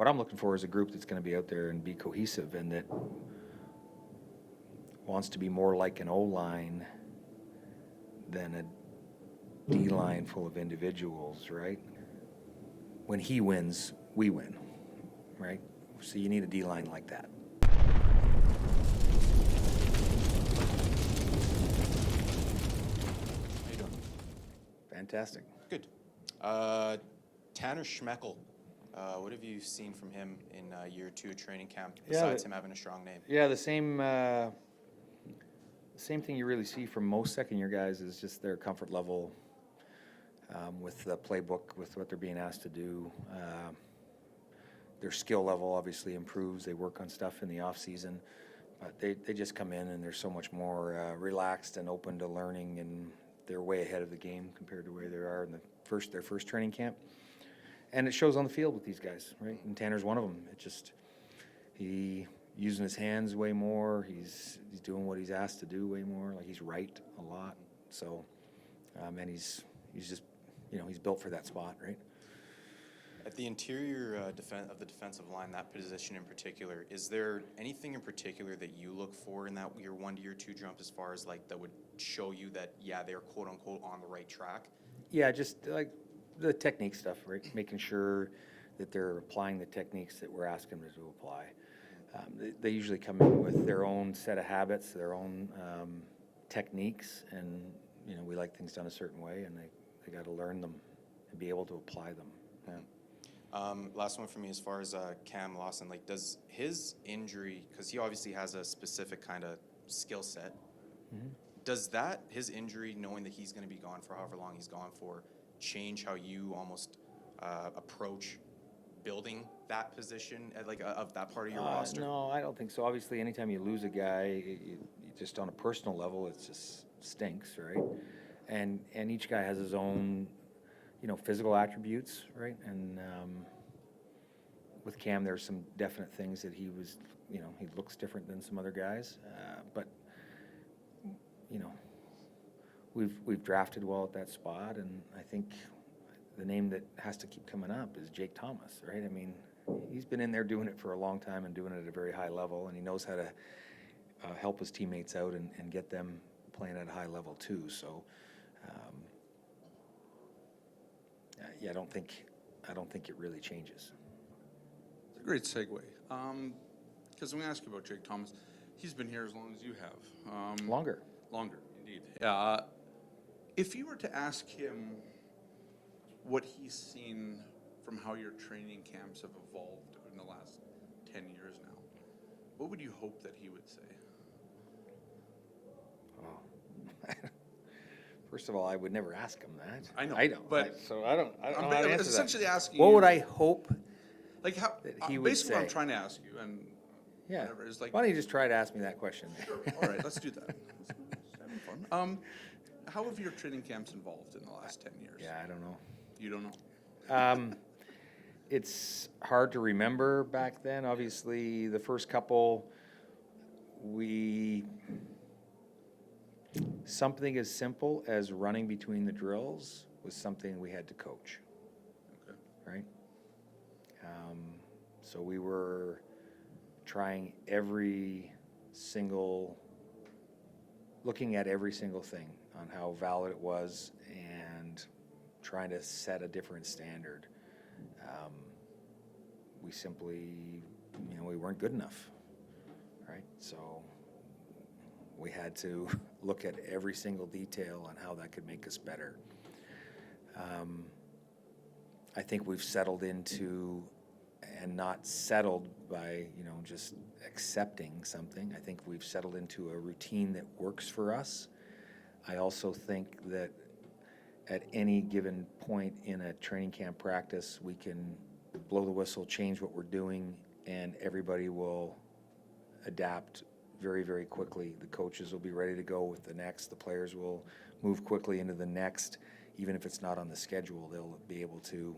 what I'm looking for is a group that's going to be out there and be cohesive and that wants to be more like an O-line than a D-line full of individuals, right? When he wins, we win, right? So you need a D-line like that. How you doing? Fantastic. Good. Tanner Schmeckel, what have you seen from him in year 2 of training camp, besides him having a strong name? Yeah, the same thing you really see from most second-year guys is just their comfort level with the playbook, with what they're being asked to do. Their skill level obviously improves. They work on stuff in the off-season, but they just come in and they're so much more relaxed and open to learning, and they're way ahead of the game compared to where they are in their first training camp. And it shows on the field with these guys, right? And Tanner's one of them. He using his hands way more. He's doing what he's asked to do way more. Like, he's right a lot. So, and he's just, he's built for that spot, right? At the interior of the defensive line, that position in particular, is there anything in particular that you look for in that year 1 to year 2 jump, as far as like that would show you that, yeah, they're quote unquote on the right track? Yeah, just like the technique stuff, right? Making sure that they're applying the techniques that we're asking them to apply. They usually come in with their own set of habits, their own techniques, and we like things done a certain way, and they got to learn them and be able to apply them. Yeah. Last one for me, as far as Cam Lawson, like, does his injury, because he obviously has a specific kind of skill set, does his injury, knowing that he's going to be gone for however long he's gone for, change how you almost approach building that position, of that part of your roster? No, I don't think so. Obviously, anytime you lose a guy, you just on a personal level, it just stinks, right? And each guy has his own physical attributes, right? And with Cam, there's some definite things that he looks different than some other guys. But we've drafted well at that spot, and I think the name that has to keep coming up is Jake Thomas, right? I mean, he's been in there doing it for a long time and doing it at a very high level, and he knows how to help his teammates out and get them playing at a high level too. So. Yeah, I don't think it really changes. It's a great segue. Because I'm going to ask you about Jake Thomas. He's been here as long as you have. Longer, indeed. Yeah. If you were to ask him what he's seen from how your training camps have evolved in the last 10 years now, what would you hope that he would say? First of all, I would never ask him that. I know, I don't. but So I don't know how to answer essentially that. asking What you, would I hope like, how that he would basically say? what I'm trying to ask you, and Yeah. whatever, is like, Why don't you just try to ask me that question? sure. All right, let's do that. Let's have fun. How have your training camps evolved in the last 10 years? Yeah, I don't know. You don't know? It's hard to remember back then. Obviously, the first couple, something as simple as running between the drills was something we had to coach. Okay. Right? So we were trying looking at every single thing on how valid it was and trying to set a different standard. We simply, we weren't good enough, right? So we had to look at every single detail on how that could make us better. I think we've settled into, and not settled by, just accepting something. I think we've settled into a routine that works for us. I also think that at any given point in a training camp practice, we can blow the whistle, change what we're doing, and everybody will adapt very, very quickly. The coaches will be ready to go with the next. The players will move quickly into the next. Even if it's not on the schedule, they'll be able to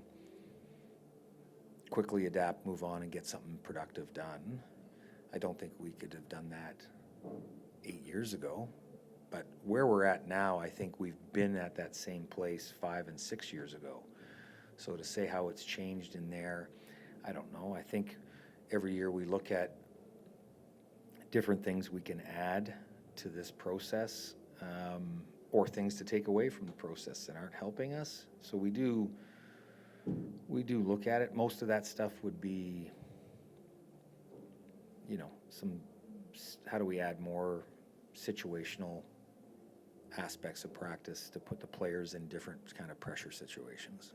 quickly adapt, move on, and get something productive done. I don't think we could have done that 8 years ago. But where we're at now, I think we've been at that same place 5 and 6 years ago. So to say how it's changed in there, I don't know. I think every year we look at different things we can add to this process, or things to take away from the process that aren't helping us. So we do look at it. Most of that stuff would be, how do we add more situational aspects of practice to put the players in different kind of pressure situations.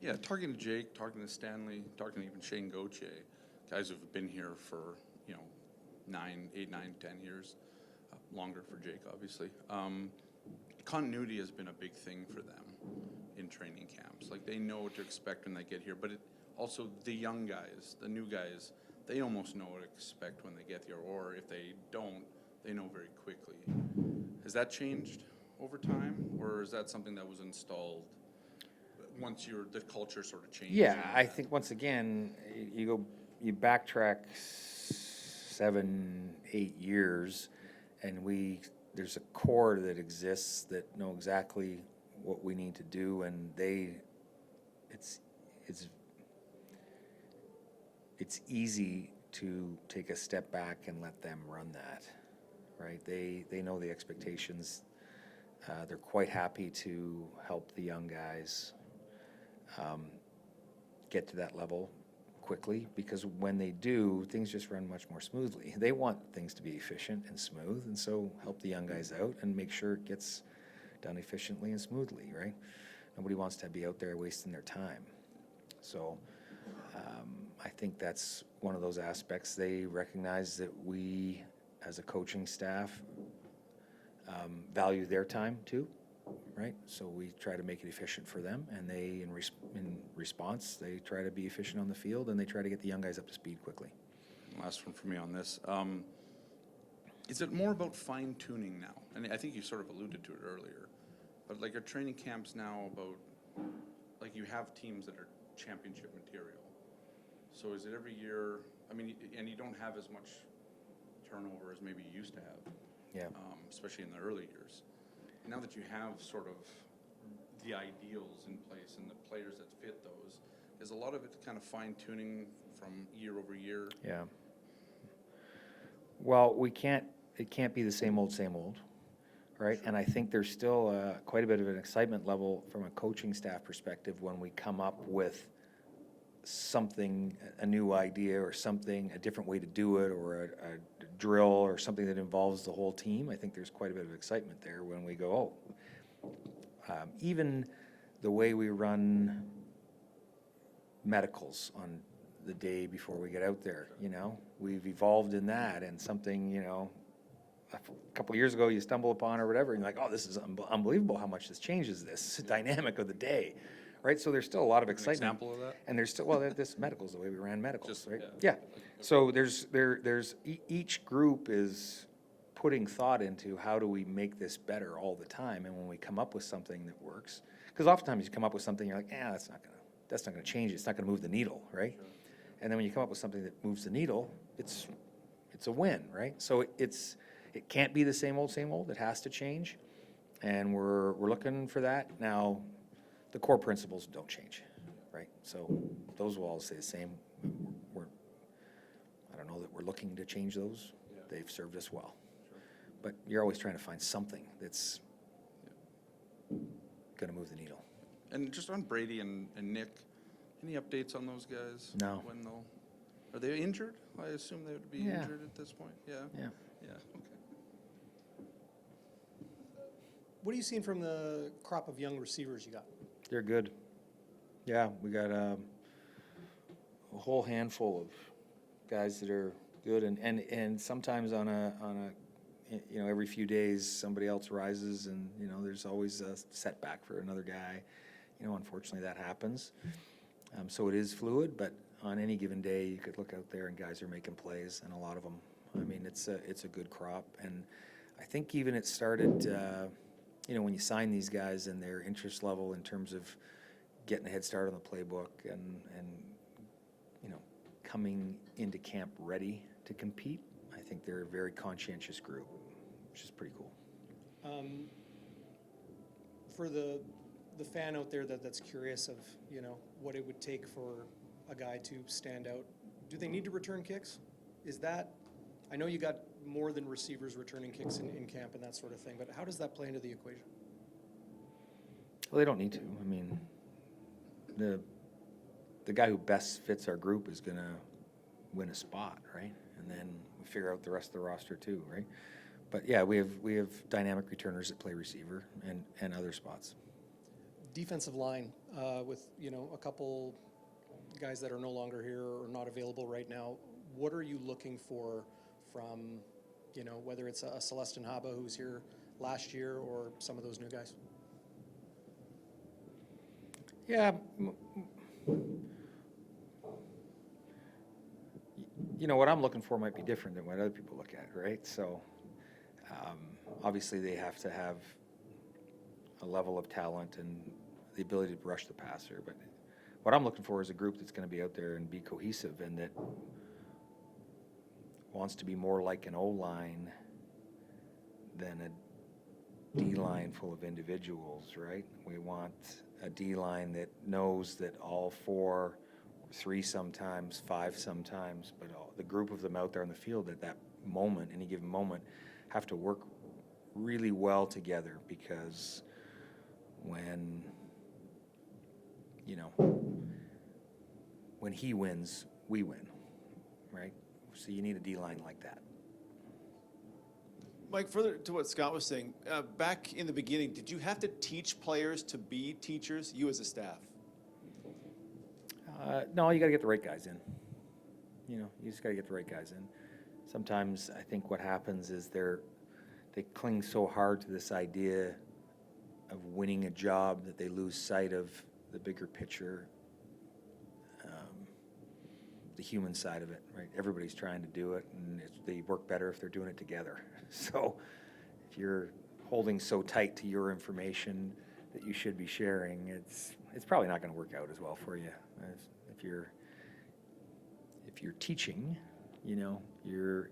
Yeah, talking to Jake, talking to Stanley, talking to even Shane Gauthier, guys who've been here for, 8, 9, 10 years, longer for Jake, obviously. Continuity has been a big thing for them in training camps. Like, they know what to expect when they get here, but also the young guys, the new guys, they almost know what to expect when they get here, or if they don't, they know very quickly. Has that changed over time, or is that something that was installed once the culture sort of changed? Yeah, I think once again, you backtrack 7, 8 years, and there's a core that exists that know exactly what we need to do, and it's easy to take a step back and let them run that, right? They know the expectations. They're quite happy to help the young guys get to that level quickly, because when they do, things just run much more smoothly. They want things to be efficient and smooth, and so help the young guys out and make sure it gets done efficiently and smoothly, right? Nobody wants to be out there wasting their time. So I think that's one of those aspects. They recognize that we, as a coaching staff, value their time too, right? So we try to make it efficient for them, and they, in response, they try to be efficient on the field, and they try to get the young guys up to speed quickly. Last one for me on this. Is it more about fine-tuning now? And I think you sort of alluded to it earlier, but like, our training camps now about, like, you have teams that are championship material. So is it every year, and you don't have as much turnover as maybe you used to have, Yeah. Especially in the early years. Now that you have sort of the ideals in place and the players that fit those, is a lot of it kind of fine-tuning from year over year? Yeah. Well, it can't be the same old, right? And I think there's still quite a bit of an excitement level from a coaching staff perspective when we come up with something, a new idea or something, a different way to do it, or a drill or something that involves the whole team. I think there's quite a bit of excitement there when we go, even the way we run medicals on the day before we get out there, we've evolved in that, and something, a couple of years ago you stumble upon or whatever, and you're like, oh, this is unbelievable how much this changes this dynamic of the day. Right, so there's still a lot of excitement. An example of that? And there's still, this medical's the way we ran medicals, right? Yeah. So there's each group is putting thought into how do we make this better all the time, and when we come up with something that works, because oftentimes you come up with something, you're like, that's not gonna change it. It's not gonna move the needle, right? Sure. And then when you come up with something that moves the needle, it's a win, right? So it can't be the same old. It has to change, and we're looking for that now. The core principles don't change, right? So those will all stay the same. I don't know that we're looking to change those. Yeah. They've served us well. Sure. But you're always trying to find something that's going to move the needle. And just on Brady and Nick, any updates on those guys? No. Are they injured? I assume they would be injured at this point. Yeah. Yeah. Okay. What are you seeing from the crop of young receivers you got? They're good. Yeah, we got a whole handful of guys that are good, and sometimes on a every few days somebody else rises, and there's always a setback for another guy. Unfortunately that happens. So it is fluid, but on any given day you could look out there and guys are making plays, and a lot of them. It's a good crop, and I think even it started. When you sign these guys and their interest level in terms of getting a head start on the playbook and coming into camp ready to compete, I think they're a very conscientious group, which is pretty cool. For the fan out there that's curious of what it would take for a guy to stand out, do they need to return kicks? Is that, I know you got more than receivers returning kicks in camp and that sort of thing, but how does that play into the equation? Well, they don't need to. I mean, the guy who best fits our group is going to win a spot, right? And then we figure out the rest of the roster too, right? But yeah, we have dynamic returners that play receiver and other spots. Defensive line, with, you know, a couple guys that are no longer here or not available right now, what are you looking for from, you know, whether it's a 𝘽𝙤𝙤𝙧𝙚 𝙎𝙥𝙤 who's here last year or some of those new guys? Yeah. You know, what I'm looking for might be different than what other people look at, right? So obviously they have to have a level of talent and the ability to rush the passer. But what I'm looking for is a group that's going to be out there and be cohesive and that wants to be more like an O-line than a D-line full of individuals, right? We want a D-line that knows that all four, three sometimes, five sometimes, but the group of them out there on the field at that moment, any given moment, have to work really well together, because when, you know, when he wins, we win, right? So you need a D-line like that. Mike, further to what Scott was saying, back in the beginning, did you have to teach players to be teachers, you as a staff? No, you got to get the right guys in. You know, you just got to get the right guys in. Sometimes I think what happens is they cling so hard to this idea of winning a job that they lose sight of the bigger picture, the human side of it, right? Everybody's trying to do it, and they work better if they're doing it together. So if you're holding so tight to your information that you should be sharing, it's probably not going to work out as well for you. If you're teaching, you know, you're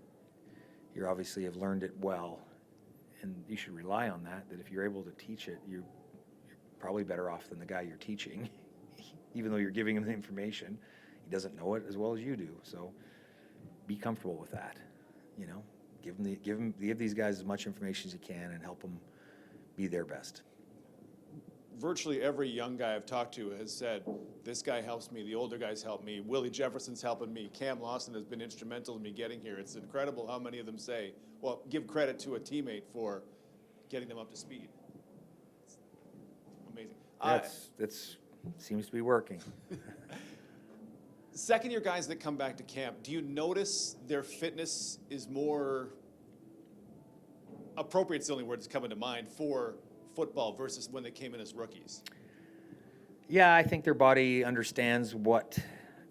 obviously have learned it well, and you should rely on that. That if you're able to teach it, you're probably better off than the guy you're teaching, even though you're giving him the information. He doesn't know it as well as you do. So be comfortable with that. You know, give these guys as much information as you can and help them be their best. Virtually every young guy I've talked to has said, this guy helps me, the older guys help me, Willie Jefferson's helping me, Cam Lawson has been instrumental in me getting here. It's incredible how many of them say, well, give credit to a teammate for getting them up to speed. It's amazing. That seems to be working. Second-year guys that come back to camp, do you notice their fitness is more appropriate, it's the only word that's coming to mind, for football versus when they came in as rookies? Yeah, I think their body understands what.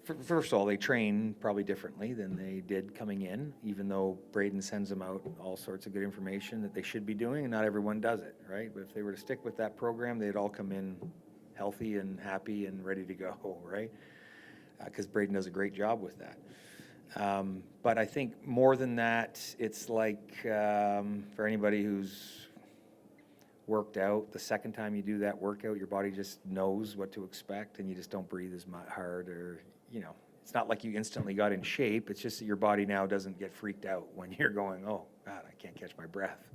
First of all, they train probably differently than they did coming in, even though Braden sends them out all sorts of good information that they should be doing, and not everyone does it, right? But if they were to stick with that program, they'd all come in healthy and happy and ready to go, right? Because Braden does a great job with that. But I think more than that, it's like for anybody who's worked out, the second time you do that workout, your body just knows what to expect, and you just don't breathe as hard, or, you know, it's not like you instantly got in shape. It's just that your body now doesn't get freaked out when you're going, oh, God, I can't catch my breath,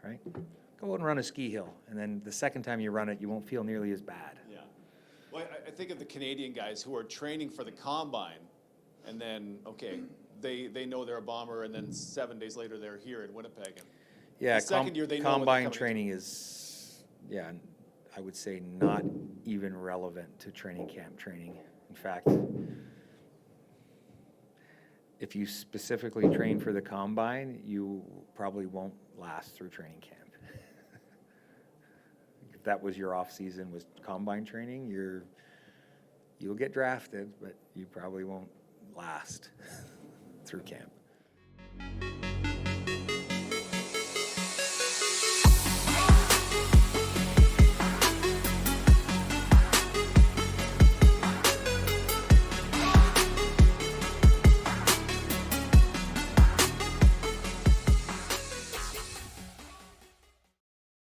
right? Go out and run a ski hill, and then the second time you run it, you won't feel nearly as bad. Yeah. Well, I think of the Canadian guys who are training for the combine, and then, okay, they know they're a Bomber, and then 7 days later they're here in Winnipeg. And Yeah, the second year they know what they're combine coming training is, yeah, I would say not even relevant to training camp training. In fact, if you specifically train for the combine, you probably won't last through training camp. If that was your off season, was combine training, you'll get drafted, but you probably won't last through camp.